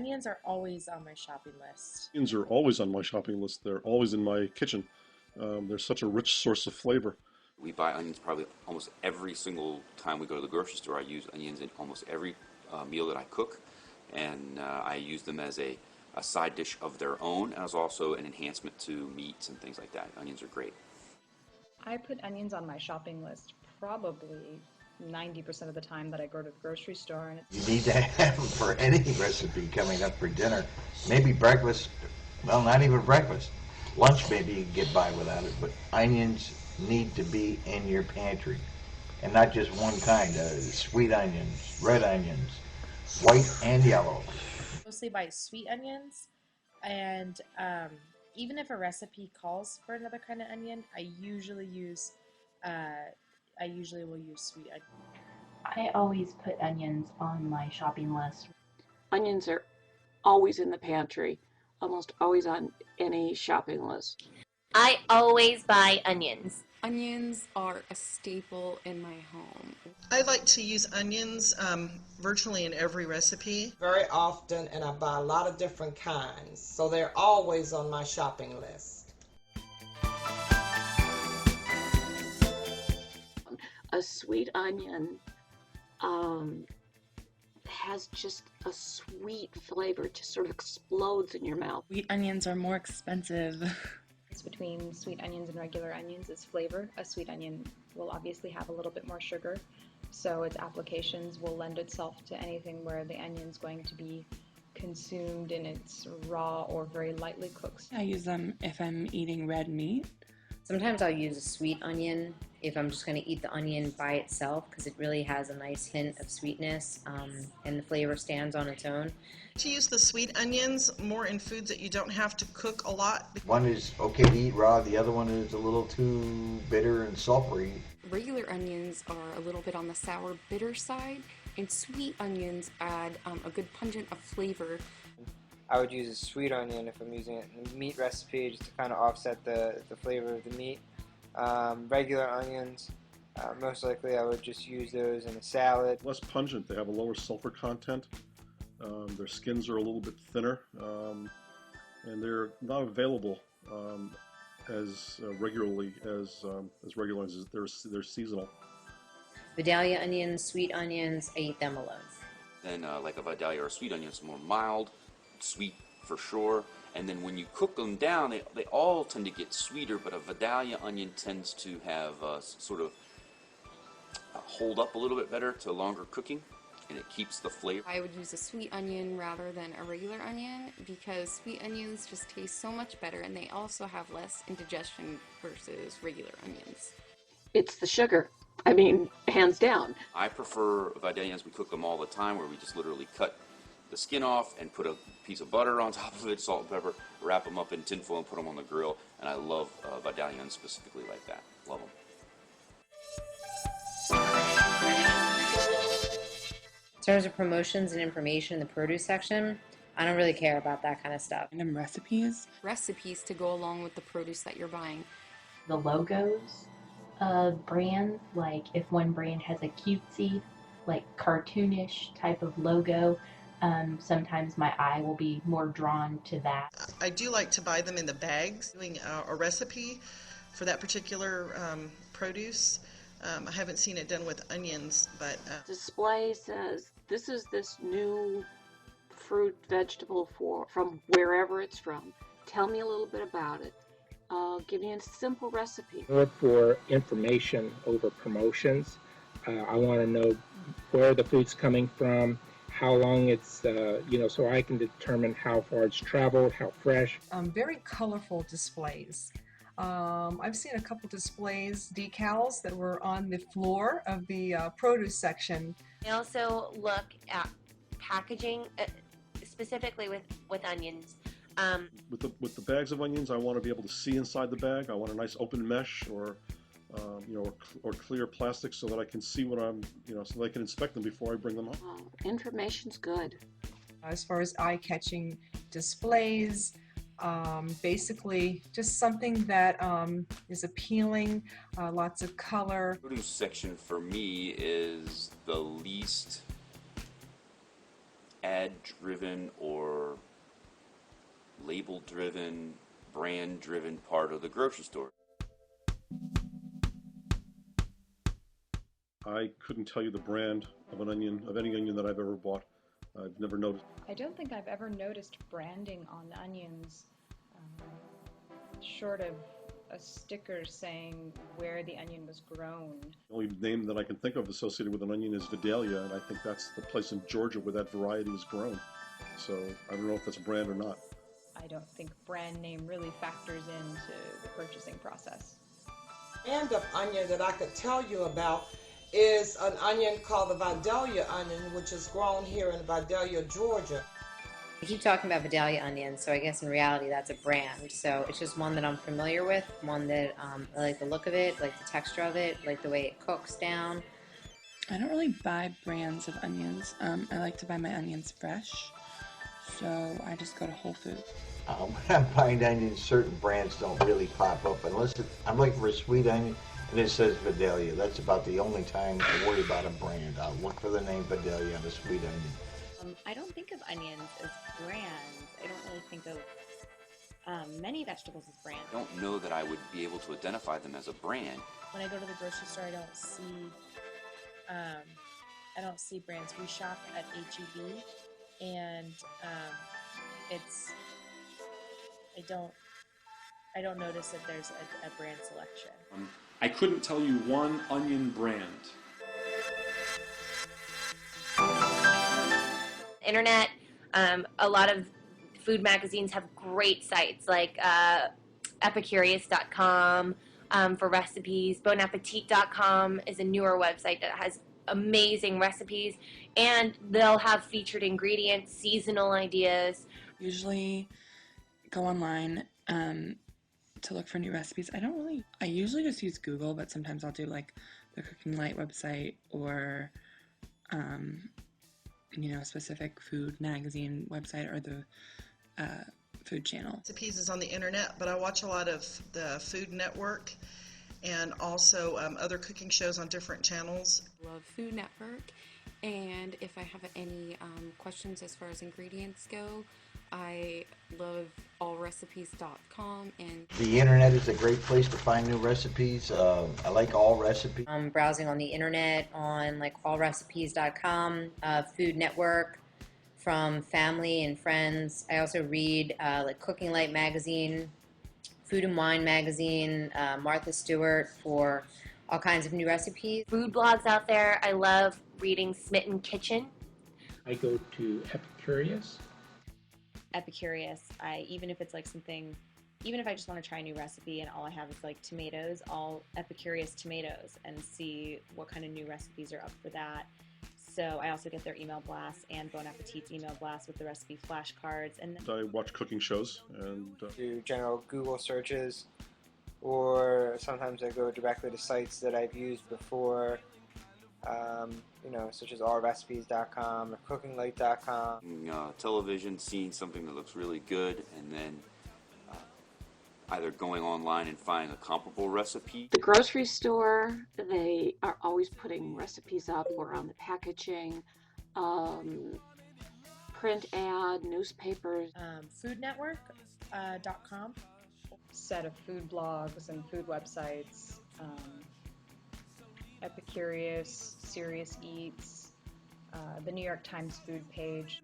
Onions are always on my shopping list. Onions are always on my shopping list. They're always in my kitchen. They're such a rich source of flavor. We buy onions probably almost every single time we go to the grocery store. I use onions in almost every meal that I cook, and I use them as a side dish of their own, and as also an enhancement to meats and things like that. Onions are great. I put onions on my shopping list probably 90% of the time that I go to the grocery store. And You need to have them for any recipe coming up for dinner. Maybe breakfast, well, not even breakfast. Lunch maybe you can get by without it, but onions need to be in your pantry. And not just one kind, sweet onions, red onions, white and yellow. Mostly buy sweet onions, and even if a recipe calls for another kind of onion, I usually will use sweet onion. I always put onions on my shopping list. Onions are always in the pantry, almost always on any shopping list. I always buy onions. Onions are a staple in my home. I like to use onions virtually in every recipe. Very often, and I buy a lot of different kinds, so they're always on my shopping list. A sweet onion has just a sweet flavor. It just sort of explodes in your mouth. Sweet onions are more expensive. Between sweet onions and regular onions is flavor. A sweet onion will obviously have a little bit more sugar, so its applications will lend itself to anything where the onion's going to be consumed in its raw or very lightly cooked. I use them if I'm eating red meat. Sometimes I'll use a sweet onion if I'm just going to eat the onion by itself, because it really has a nice hint of sweetness, and the flavor stands on its own. To use the sweet onions more in foods that you don't have to cook a lot. One is okay to eat raw, the other one is a little too bitter and sulfury. Regular onions are a little bit on the sour, bitter side, and sweet onions add a good pungent of flavor. I would use a sweet onion if I'm using it in a meat recipe, just to kind of offset the flavor of the meat. Regular onions, most likely I would just use those in a salad. Less pungent, they have a lower sulfur content. Their skins are a little bit thinner, and they're not available as regularly as regular onions. They're seasonal. Vidalia onions, sweet onions, I eat them alone. Then like a Vidalia or a sweet onion, it's more mild, sweet for sure. And then when you cook them down, they all tend to get sweeter, but a Vidalia onion tends to have sort of hold up a little bit better to longer cooking, and it keeps the flavor. I would use a sweet onion rather than a regular onion because sweet onions just taste so much better, and they also have less indigestion versus regular onions. It's the sugar. I mean, hands down. I prefer Vidalians. We cook them all the time, where we just literally cut the skin off and put a piece of butter on top of it, salt and pepper, wrap them up in tinfoil and put them on the grill. And I love Vidalians specifically like that. Love them. In terms of promotions and information in the produce section, I don't really care about that kind of stuff. Random recipes? Recipes to go along with the produce that you're buying. The logos of brands, like if one brand has a cutesy, like cartoonish type of logo, sometimes my eye will be more drawn to that. I do like to buy them in the bags. Doing a recipe for that particular produce. I haven't seen it done with onions, but... Display says, this is this new fruit, vegetable from wherever it's from. Tell me a little bit about it. Give me a simple recipe. Look for information over promotions. I want to know where the food's coming from, how long it's, so I can determine how far it's traveled, how fresh. Very colorful displays. I've seen a couple displays, decals that were on the floor of the produce section. I also look at packaging, specifically with onions. With the bags of onions, I want to be able to see inside the bag. I want a nice open mesh or clear plastic so that I can see what I'm, so that I can inspect them before I bring them home. Oh, information's good. As far as eye-catching displays, basically just something that is appealing, lots of color. The produce section for me is the least ad-driven or label-driven, brand-driven part of the grocery store. I couldn't tell you the brand of an onion, of any onion that I've ever bought. I've never noticed. I don't think I've ever noticed branding on the onions, short of a sticker saying where the onion was grown. The only name that I can think of associated with an onion is Vidalia, and I think that's the place in Georgia where that variety is grown. So I don't know if that's a brand or not. I don't think brand name really factors into the purchasing process. Brand of onion that I could tell you about is an onion called the Vidalia onion, which is grown here in Vidalia, Georgia. I keep talking about Vidalia onions, so I guess in reality that's a brand. So it's just one that I'm familiar with, one that I like the look of it, like the texture of it, like the way it cooks down. I don't really buy brands of onions. I like to buy my onions fresh, so I just go to Whole Foods. When I'm buying onions, certain brands don't really pop up unless I'm looking for a sweet onion and it says Vidalia. That's about the only time I worry about a brand. I'll look for the name Vidalia on a sweet onion. I don't think of onions as brands. I don't really think of many vegetables as brands. I don't know that I would be able to identify them as a brand. When I go to the grocery store, I don't see brands. We shop at HEB, and I don't notice that there's a brand selection. I couldn't tell you one onion brand. Internet, a lot of food magazines have great sites like epicurious.com for recipes. Bonappetit.com is a newer website that has amazing recipes, and they'll have featured ingredients, seasonal ideas. Usually go online to look for new recipes. I usually just use Google, but sometimes I'll do like the Cooking Light website or a specific food magazine website or the Food Channel. Recipes is on the internet, but I watch a lot of the Food Network and also other cooking shows on different channels. Love Food Network, and if I have any questions as far as ingredients go, I love allrecipes.com. And the internet is a great place to find new recipes. I like All Recipes. I'm browsing on the internet on like allrecipes.com, Food Network, from family and friends. I also read like Cooking Light magazine, Food and Wine magazine, Martha Stewart for all kinds of new recipes. Food blogs out there. I love reading Smitten Kitchen. I go to Epicurious. Even if it's like something, even if I just want to try a new recipe and all I have is like tomatoes, I'll Epicurious tomatoes and see what kind of new recipes are up for that. So I also get their email blasts and Bon Appetit's email blasts with the recipe flashcards. And I watch cooking shows and do general Google searches, or sometimes I go directly to sites that I've used before, such as allrecipes.com or cookinglight.com. Television, seeing something that looks really good, and then either going online and finding a comparable recipe. The grocery store, they are always putting recipes up or on the packaging, print ad, newspapers. Foodnetwork.com. Set of food blogs and food websites. Epicurious, Serious Eats, the New York Times food page.